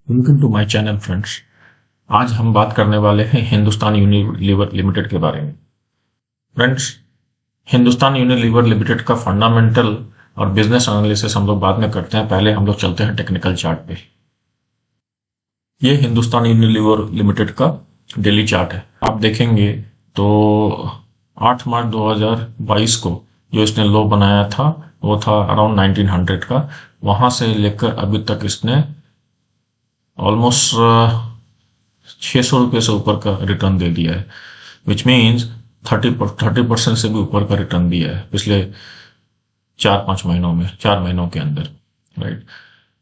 Welcome to my channel friends. आज हम बात करने वाले हैं हिंदुस्तान यूनिलीवर लिमिटेड के बारे में। फ्रेंड्स, हिंदुस्तान यूनिलीवर लिमिटेड का फंडामेंटल और बिजनेस एनालिसिस हम लोग बाद में करते हैं। पहले हम लोग चलते हैं टेक्निकल चार्ट पे। ये हिंदुस्तान यूनिलीवर लिमिटेड का डेली चार्ट है। आप देखेंगे तो 8 मार्च 2022 को जो इसने लो बनाया था वो था अराउंड 1900 का। वहां से लेकर अभी तक इसने ऑलमोस्ट 600 रुपये से ऊपर का रिटर्न दे दिया है, विच मीन्स 30% से भी ऊपर का रिटर्न दिया है पिछले 4-5 महीनों में, 4 महीनों के अंदर। राइट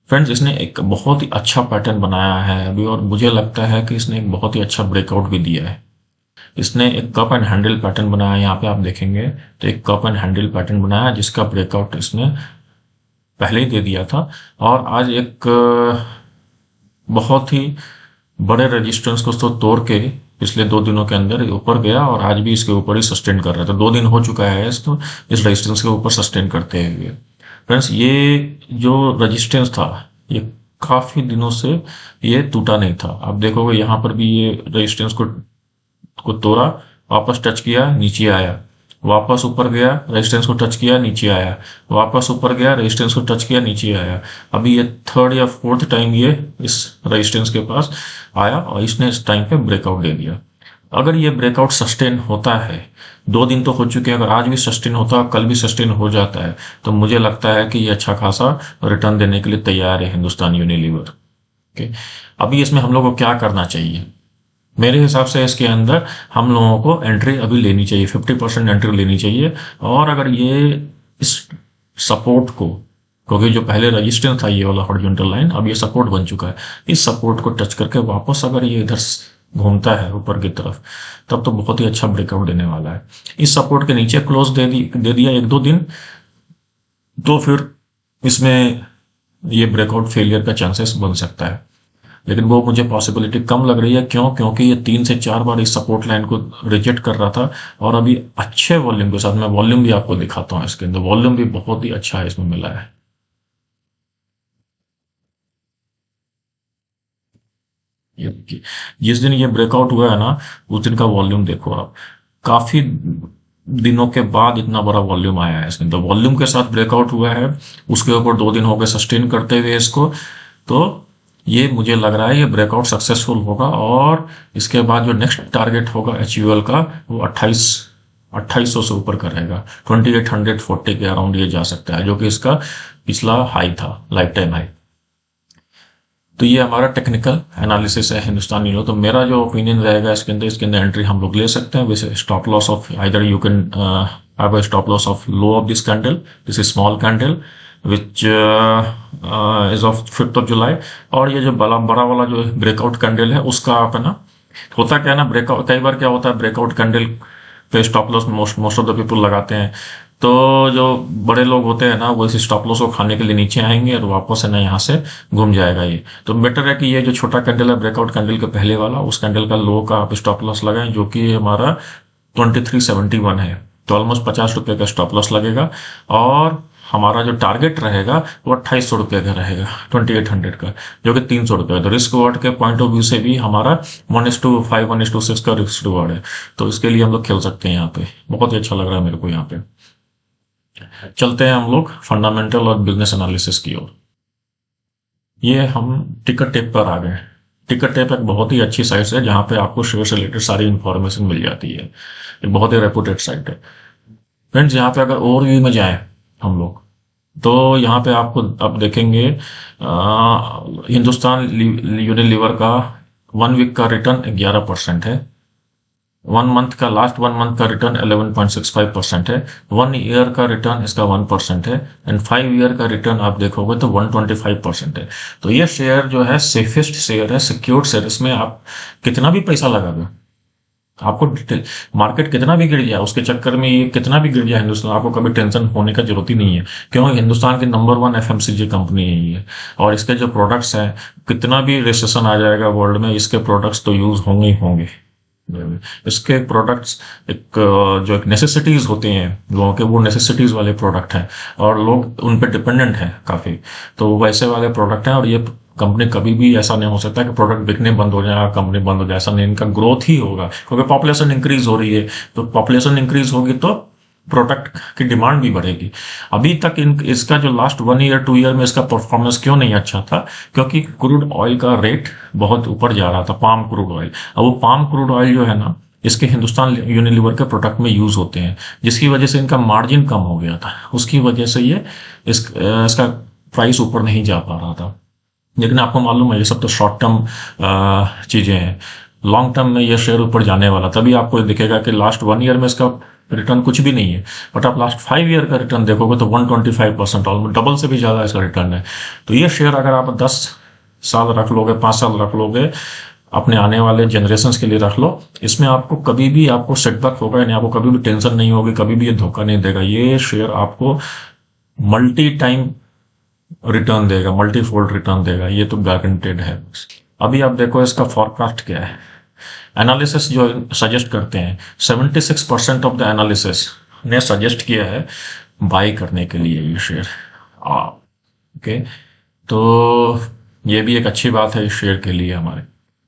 फ्रेंड्स, इसने एक बहुत ही अच्छा पैटर्न बनाया है अभी, और मुझे लगता है कि इसने एक बहुत ही अच्छा ब्रेकआउट भी दिया है। इसने एक कप एंड हैंडल पैटर्न बनाया है। यहाँ पे आप देखेंगे तो एक कप एंड हैंडल पैटर्न बनाया जिसका ब्रेकआउट इसने पहले ही दे दिया था, और आज एक बहुत ही बड़े रेजिस्टेंस को तो तोड़ के पिछले 2 दिनों के अंदर ऊपर गया, और आज भी इसके ऊपर ही सस्टेन कर रहा था। 2 दिन हो चुका है इसको इस रेजिस्टेंस के ऊपर सस्टेन करते हुए। फ्रेंड्स, ये जो रेजिस्टेंस था ये काफी दिनों से ये टूटा नहीं था। आप देखोगे यहाँ पर भी ये रेजिस्टेंस को तोड़ा, वापस टच किया, नीचे आया, वापस ऊपर गया, रेजिस्टेंस को टच किया, नीचे आया, वापस ऊपर गया, रेजिस्टेंस को टच किया, नीचे आया। अभी ये थर्ड या फोर्थ टाइम ये इस रेजिस्टेंस के पास आया और इसने इस टाइम पे ब्रेकआउट दे दिया। अगर ये ब्रेकआउट सस्टेन होता है, 2 दिन तो हो चुके हैं, अगर आज भी सस्टेन होता है, कल भी सस्टेन हो जाता है, तो मुझे लगता है कि ये अच्छा खासा रिटर्न देने के लिए तैयार है हिंदुस्तान यूनिलीवर। ओके, अभी इसमें हम लोग को क्या करना चाहिए? मेरे हिसाब से इसके अंदर हम लोगों को एंट्री अभी लेनी चाहिए, 50% एंट्री लेनी चाहिए। और अगर ये इस सपोर्ट को, क्योंकि जो पहले रेजिस्टेंस था ये वाला हॉरिजॉन्टल लाइन, अब ये सपोर्ट बन चुका है, इस सपोर्ट को टच करके वापस अगर ये इधर घूमता है ऊपर की तरफ, तब तो बहुत ही अच्छा ब्रेकआउट देने वाला है। इस सपोर्ट के नीचे क्लोज दे दिया 1-2 दिन, तो फिर इसमें ये ब्रेकआउट फेलियर का चांसेस बन सकता है, लेकिन वो मुझे पॉसिबिलिटी कम लग रही है। क्यों? क्योंकि ये 3 से 4 बार इस सपोर्ट लाइन को रिजेक्ट कर रहा था, और अभी अच्छे वॉल्यूम के साथ, मैं वॉल्यूम भी आपको दिखाता हूं, इसके अंदर वॉल्यूम भी बहुत ही अच्छा है इसमें मिला है। ये देखिए, जिस दिन ये ब्रेकआउट हुआ है ना, उस दिन का वॉल्यूम देखो आप, काफी दिनों के बाद इतना बड़ा वॉल्यूम आया है इसके अंदर। वॉल्यूम के साथ ब्रेकआउट हुआ है, उसके ऊपर 2 दिन हो गए सस्टेन करते हुए इसको। तो ये मुझे लग रहा है ये ब्रेकआउट सक्सेसफुल होगा, और इसके बाद जो नेक्स्ट टारगेट होगा एचयूएल का, वो 2800 से ऊपर का रहेगा। 2840 के अराउंड ये जा सकता है, जो कि इसका पिछला हाई था, लाइफ टाइम हाई। तो ये हमारा टेक्निकल एनालिसिस है हिंदुस्तान यूनिलीवर। तो मेरा जो ओपिनियन रहेगा इसके अंदर एंट्री हम लोग ले सकते हैं। वैसे stop loss of either you can have a stop loss of low of this candle, this is small candle which is of 5th of July. और ये जो बड़ा वाला जो ब्रेकआउट कैंडल है उसका आप है ना, होता क्या है ना, ब्रेकआउट कई बार क्या होता है, ब्रेकआउट कैंडल पे stop loss most of the people लगाते हैं। तो जो बड़े लोग होते हैं ना, वो इस स्टॉप लॉस को खाने के लिए नीचे आएंगे और वापस है ना यहाँ से घूम जाएगा ये। तो बेटर है कि ये जो छोटा कैंडल है ब्रेकआउट कैंडल के पहले वाला, उस कैंडल का लो का आप स्टॉप लॉस लगाएं, जो कि हमारा 2371 है। तो ऑलमोस्ट 50 रुपए का स्टॉप लॉस लगेगा, और हमारा जो टारगेट रहेगा वो 2800 रुपये का रहेगा, 2800 का, जो कि 300 रुपये। तो रिस्क रिवॉर्ड के पॉइंट ऑफ व्यू से भी हमारा 1:5, 1:6 का रिस्क रिवॉर्ड है। तो इसके लिए हम लोग खेल सकते हैं यहाँ पे। बहुत ही अच्छा लग रहा है मेरे को यहाँ पे। चलते हैं हम लोग फंडामेंटल और बिजनेस एनालिसिस की ओर। ये हम टिकर टेप पर आ गए। टिकर टेप एक बहुत ही अच्छी साइट है जहां पे आपको शेयर से रिलेटेड सारी इंफॉर्मेशन मिल जाती है। एक बहुत ही रेपुटेड साइट है। फ्रेंड्स, यहाँ पे अगर ओवरव्यू में जाए हम लोग, तो यहाँ पे आपको अब देखेंगे हिंदुस्तान यूनिलीवर का 1 वीक का रिटर्न 11% है। 1 मंथ का, लास्ट 1 मंथ का रिटर्न 11.65% है। 1 ईयर का रिटर्न इसका 1% है, एंड 5 ईयर का रिटर्न आप देखोगे तो 125% है। तो ये शेयर जो है सेफेस्ट शेयर है, सिक्योर्ड शेयर। इसमें आप कितना भी पैसा लगा दो, आपको मार्केट कितना भी गिर जाए, उसके चक्कर में ये कितना भी गिर जाए हिंदुस्तान, आपको कभी टेंशन होने का जरूरत ही नहीं है, क्योंकि हिंदुस्तान की नंबर 1 एफएमसीजी कंपनी है ये। और इसके जो प्रोडक्ट्स हैं, कितना भी रिसेशन आ जाएगा वर्ल्ड में, इसके प्रोडक्ट्स तो यूज होंगे ही होंगे। इसके प्रोडक्ट्स एक जो एक नेसेसिटीज होते हैं लोगों के, वो नेसेसिटीज वाले प्रोडक्ट हैं, और लोग उन पे डिपेंडेंट हैं काफी। तो वैसे वाले प्रोडक्ट हैं, और ये कंपनी कभी भी ऐसा नहीं हो सकता कि प्रोडक्ट बिकने बंद हो जाए, कंपनी बंद हो जाए, ऐसा नहीं, इनका ग्रोथ ही होगा, क्योंकि पॉपुलेशन इंक्रीज हो रही है। तो पॉपुलेशन इंक्रीज होगी तो प्रोडक्ट की डिमांड भी बढ़ेगी। अभी तक इसका जो लास्ट 1 ईयर 2 ईयर में इसका परफॉर्मेंस क्यों नहीं अच्छा था? क्योंकि क्रूड ऑयल का रेट बहुत ऊपर जा रहा था, पाम क्रूड ऑयल। अब वो पाम क्रूड ऑयल जो है ना, इसके हिंदुस्तान यूनिलीवर के प्रोडक्ट में यूज होते हैं, जिसकी वजह से इनका मार्जिन कम हो गया था, उसकी वजह से ये इसका प्राइस ऊपर नहीं जा पा रहा था। लेकिन आपको मालूम है ये सब तो शॉर्ट टर्म चीजें हैं, लॉन्ग टर्म में ये शेयर ऊपर जाने वाला, तभी आपको दिखेगा कि लास्ट 1 ईयर में इसका रिटर्न कुछ भी नहीं है। बट आप लास्ट 5 ईयर का रिटर्न देखोगे तो 125%, ऑलमोस्ट डबल से भी ज्यादा इसका रिटर्न है। तो ये शेयर अगर आप 10 साल रख लोगे, 5 साल रख लोगे, अपने आने वाले जनरेशन के लिए रख लो, इसमें आपको कभी भी आपको सेटबैक होगा नहीं, आपको कभी भी टेंशन नहीं होगी, कभी भी ये धोखा नहीं देगा। ये शेयर आपको मल्टी टाइम रिटर्न देगा, मल्टीफोल्ड रिटर्न देगा, ये तो गारंटेड है। अभी आप देखो इसका फॉरकास्ट क्या है। एनालिसिस जो सजेस्ट करते हैं, 76% ऑफ द एनालिसिस ने सजेस्ट किया है बाई करने के लिए ये शेयर। ओके, तो ये भी एक अच्छी बात है इस शेयर के लिए हमारे।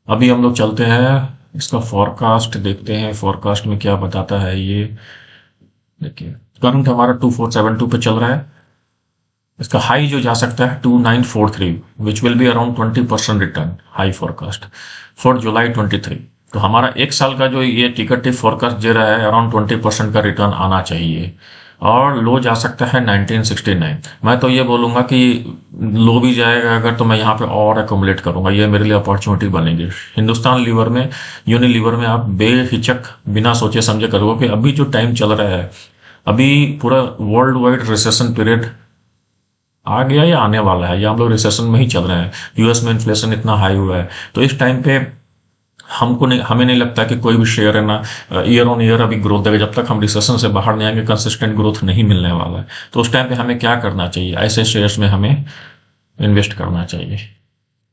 अभी हम लोग चलते हैं इसका फॉरकास्ट देखते हैं, फॉरकास्ट में क्या बताता है ये। देखिए करंट हमारा 2472 पे चल रहा है, इसका हाई जो जा सकता है 2943, which will be around 20% return, high forecast for जुलाई 23। तो हमारा 1 साल का जो ये टिकटिव फॉरकास्ट दे रहा है, अराउंड 20% का रिटर्न आना चाहिए। और लो जा सकता है 1969। मैं तो ये बोलूंगा कि लो भी जाएगा अगर, तो मैं यहाँ पे और एकोमुलेट करूंगा, ये मेरे लिए अपॉर्चुनिटी बनेगी। हिंदुस्तान लीवर में, यूनिलीवर में आप बेहिचक बिना सोचे समझे करोगे कि अभी जो टाइम चल रहा है, अभी पूरा वर्ल्ड वाइड रिसेशन पीरियड आ गया या आने वाला है, या हम लोग रिसेशन में ही चल रहे हैं। यूएस में इन्फ्लेशन इतना हाई हुआ है, तो इस टाइम पे हमें नहीं लगता कि कोई भी शेयर है ना ईयर ऑन ईयर अभी ग्रोथ देगा। जब तक हम रिसेशन से बाहर नहीं आएंगे, कंसिस्टेंट ग्रोथ नहीं मिलने वाला है। तो उस टाइम पे हमें क्या करना चाहिए? ऐसे शेयर्स में हमें इन्वेस्ट करना चाहिए।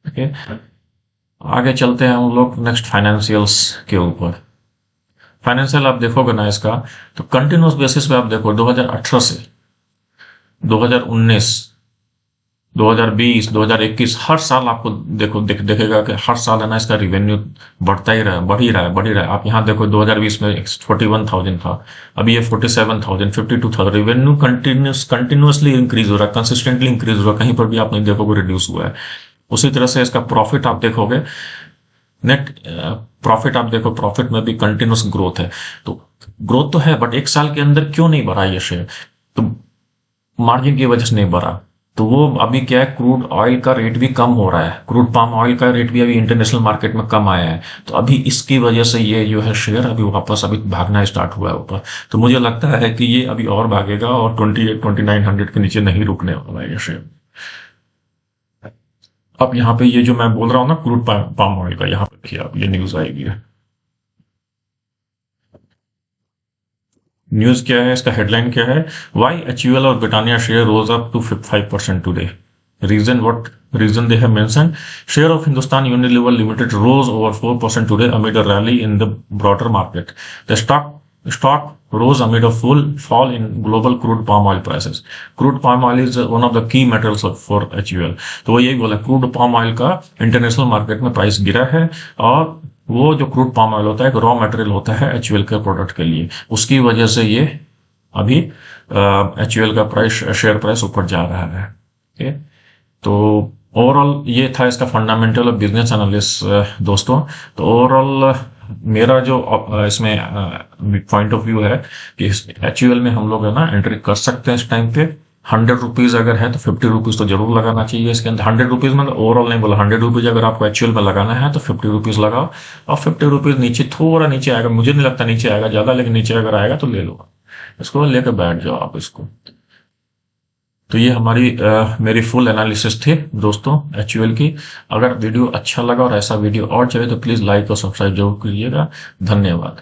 ओके, आगे चलते हैं हम लोग नेक्स्ट फाइनेंशियल्स के ऊपर। फाइनेंशियल आप देखोगे ना इसका, तो कंटिन्यूस बेसिस पे आप देखो 2018 से 2019, 2020, 2021, हर साल आपको देखेगा कि हर साल है ना इसका रिवेन्यू बढ़ता ही रहा, बढ़ ही रहा है, बढ़ ही रहा है। आप यहाँ देखो 2020 में 41,000 था, अभी ये 47,000, 52,000। रिवेन्यू कंटिन्यूसली इंक्रीज हो रहा है, कंसिस्टेंटली इंक्रीज हो रहा है, कहीं पर भी आप नहीं देखोगे रिड्यूस हुआ है। उसी तरह से इसका प्रॉफिट आप देखोगे, नेट प्रॉफिट आप देखो, प्रॉफिट में भी कंटिन्यूस ग्रोथ है। तो ग्रोथ तो है, बट 1 साल के अंदर क्यों नहीं बढ़ा ये शेयर? तो मार्जिन की वजह से नहीं बढ़ा। तो वो अभी क्या है, क्रूड ऑयल का रेट भी कम हो रहा है, क्रूड पाम ऑयल का रेट भी अभी इंटरनेशनल मार्केट में कम आया है। तो अभी इसकी वजह से ये जो है शेयर अभी वापस अभी भागना स्टार्ट हुआ है ऊपर। तो मुझे लगता है कि ये अभी और भागेगा और 28-2900 के नीचे नहीं रुकने वाला है ये शेयर। अब यहाँ पे ये जो मैं बोल रहा हूँ ना क्रूड पाम ऑयल का, यहाँ पे देखिए आप ये न्यूज आएगी। न्यूज क्या है, इसका हेडलाइन क्या है? वाई एचयूएल और Britannia share rose up to 5% today. Reason they have mentioned, share of Hindustan Unilever Limited rose over 4% today amid a rally in the broader market. The stock rose amid a full fall in global crude palm oil prices. Crude palm oil is one of the key metals for HUL. तो वो यही बोला, crude palm oil का international market में price गिरा है, और वो जो क्रूड पाम ऑयल होता है एक रॉ मटेरियल होता है एचयूएल के प्रोडक्ट के लिए, उसकी वजह से ये अभी एचयूएल का प्राइस, शेयर प्राइस ऊपर जा रहा है। ओके, तो ओवरऑल ये था इसका फंडामेंटल और बिजनेस एनालिसिस दोस्तों। तो ओवरऑल मेरा जो इसमें पॉइंट ऑफ व्यू है कि एचयूएल में हम लोग है ना एंट्री कर सकते हैं इस टाइम पे। 100 रुपीज अगर है तो 50 रुपीज तो जरूर लगाना चाहिए इसके अंदर। 100 रुपीज मतलब ओवरऑल नहीं बोला, 100 रुपीज अगर आपको एचयूएल में लगाना है तो 50 रुपीज लगाओ, और 50 रुपीज नीचे, थोड़ा नीचे आएगा, मुझे नहीं लगता नीचे आएगा ज्यादा, लेकिन नीचे अगर आएगा तो ले लो, इसको लेकर बैठ जाओ आप इसको। तो ये मेरी फुल एनालिसिस थी दोस्तों एचयूएल की। अगर वीडियो अच्छा लगा और ऐसा वीडियो और चाहिए तो प्लीज लाइक और सब्सक्राइब जरूर कीजिएगा। धन्यवाद।